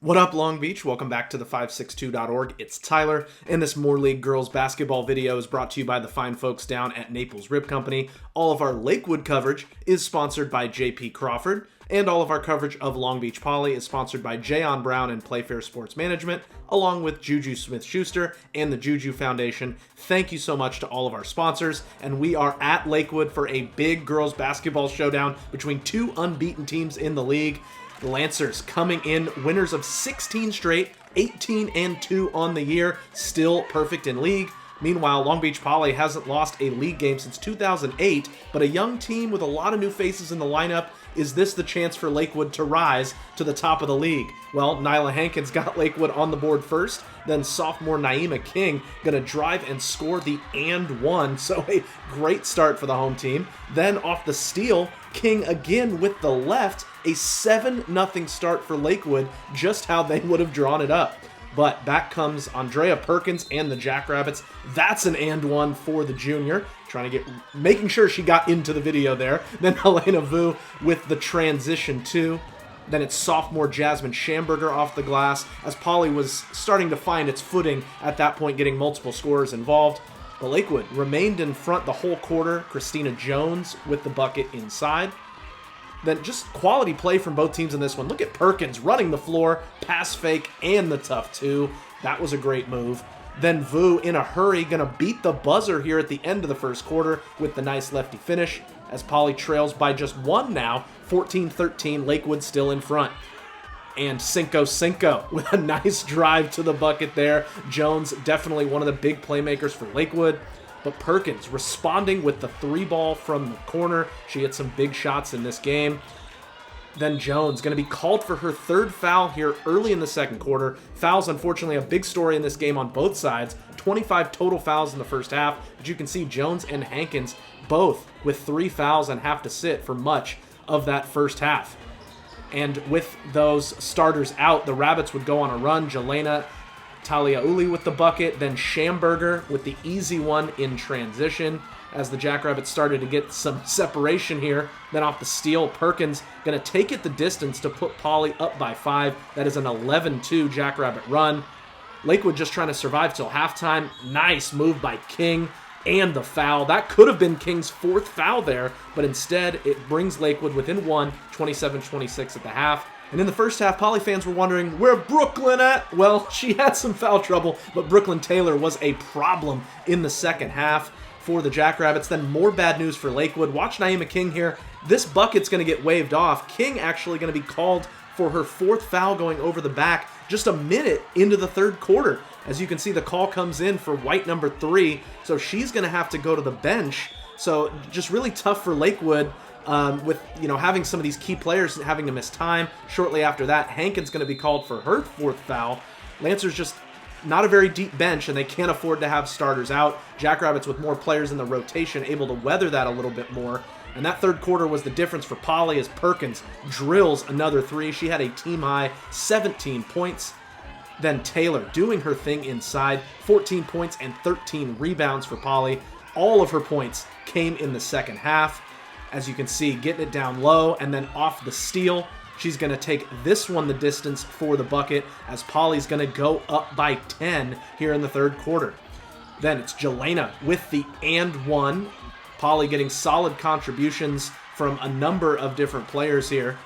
What up, Long Beach? Welcome back to the 562.org. It's Tyler, and this More League girls basketball video is brought to you by the fine folks down at Naples Rib Company. All of our Lakewood coverage is sponsored by J.P. Crawford, and all of our coverage of Long Beach Poly is sponsored by Jayon Brown and Playfair Sports Management, along with Juju Smith-Schuster and the Juju Foundation. Thank you so much to all of our sponsors, and we are at Lakewood for a big girls basketball showdown between two unbeaten teams in the league. The Lancers coming in winners of 16 straight, 18-2 on the year, still perfect in league. Meanwhile, Long Beach Poly hasn't lost a league game since 2008, but a young team with a lot of new faces in the lineup. Is this the chance for Lakewood to rise to the top of the league? Well, Nyla Hankins got Lakewood on the board first, then sophomore Naima King going to drive and score the and one, so a great start for the home team. Then off the steal, King again with the left, a 7-0 start for Lakewood, just how they would have drawn it up. But back comes Andrea Perkins and the Jackrabbits. That's an and one for the junior. Making sure she got into the video there. Then Helena Vu with the transition too. Then it's sophomore Jasmine Schamberger off the glass, as Poly was starting to find its footing at that point, getting multiple scorers involved. But Lakewood remained in front the whole quarter. Christina Jones with the bucket inside. Then just quality play from both teams in this one. Look at Perkins running the floor, pass fake, and the tough two. That was a great move. Then Vu in a hurry, gonna beat the buzzer here at the end of the first quarter with the nice lefty finish, as Poly trails by just one now, 14-13, Lakewood still in front. And Cinco with a nice drive to the bucket there. Jones, definitely one of the big playmakers for Lakewood. But Perkins responding with the three ball from the corner. She hit some big shots in this game. Then Jones going to be called for her third foul here early in the second quarter. Fouls, unfortunately, a big story in this game on both sides. 25 total fouls in the first half. But you can see Jones and Hankins both with 3 fouls and have to sit for much of that first half. And with those starters out, the Rabbits would go on a run. Jelena Taliauli with the bucket, then Schamberger with the easy one in transition as the Jackrabbits started to get some separation here. Then off the steal, Perkins going to take it the distance to put Poly up by 5. That is an 11-2 Jackrabbit run. Lakewood just trying to survive till halftime. Nice move by King and the foul. That could have been King's 4th foul there, but instead it brings Lakewood within 1, 27-26 at the half. And in the first half, Poly fans were wondering, where Brooklyn at? Well, she had some foul trouble, but Brooklyn Taylor was a problem in the second half for the Jackrabbits. Then more bad news for Lakewood. Watch Naima King here. This bucket's going to get waved off. King actually going to be called for her 4th foul going over the back just a minute into the third quarter. As you can see, the call comes in for white number 3, so she's going to have to go to the bench. So just really tough for Lakewood. With having some of these key players having to miss time. Shortly after that, Hankins going to be called for her 4th foul. Lancers just not a very deep bench, and they can't afford to have starters out. Jackrabbits with more players in the rotation able to weather that a little bit more. And that third quarter was the difference for Poly as Perkins drills another 3. She had a team-high 17 points. Then Taylor doing her thing inside, 14 points and 13 rebounds for Poly. All of her points came in the second half. As you can see, getting it down low, and then off the steal, she's going to take this one the distance for the bucket, as Poly's going to go up by 10 here in the third quarter. Then it's Jelena with the and one. Poly getting solid contributions from a number of different players here.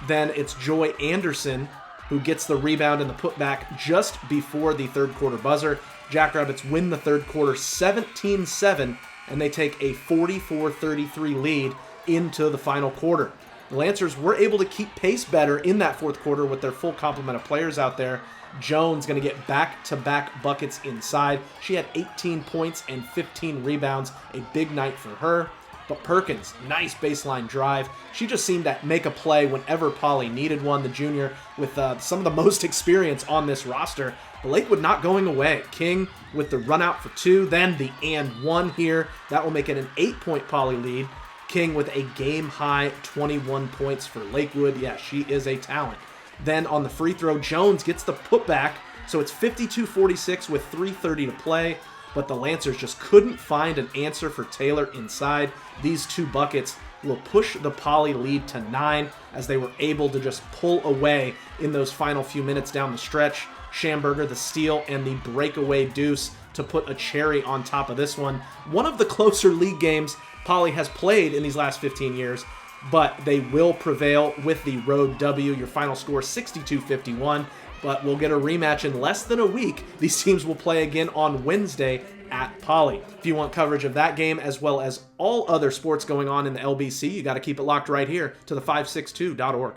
Then it's Joy Anderson who gets the rebound and the putback just before the third quarter buzzer. Jackrabbits win the third quarter 17-7. And they take a 44-33 lead into the final quarter. The Lancers were able to keep pace better in that fourth quarter with their full complement of players out there. Jones going to get back-to-back buckets inside. She had 18 points and 15 rebounds, a big night for her. But Perkins, nice baseline drive. She just seemed to make a play whenever Poly needed one. The junior with some of the most experience on this roster. But Lakewood not going away. King with the run out for 2, then the and 1 here. That will make it an 8-point Poly lead. King with a game-high 21 points for Lakewood. Yeah, she is a talent. Then on the free throw, Jones gets the putback. So it's 52-46 with 3:30 to play. But the Lancers just couldn't find an answer for Taylor inside. These 2 buckets will push the Poly lead to 9 as they were able to just pull away in those final few minutes down the stretch. Schamberger, the steal, and the breakaway deuce to put a cherry on top of this one. One of the closer league games Poly has played in these last 15 years, but they will prevail with the road W. Your final score 62-51, but we'll get a rematch in less than a week. These teams will play again on Wednesday at Poly. If you want coverage of that game as well as all other sports going on in the LBC, you got to keep it locked right here to the 562.org.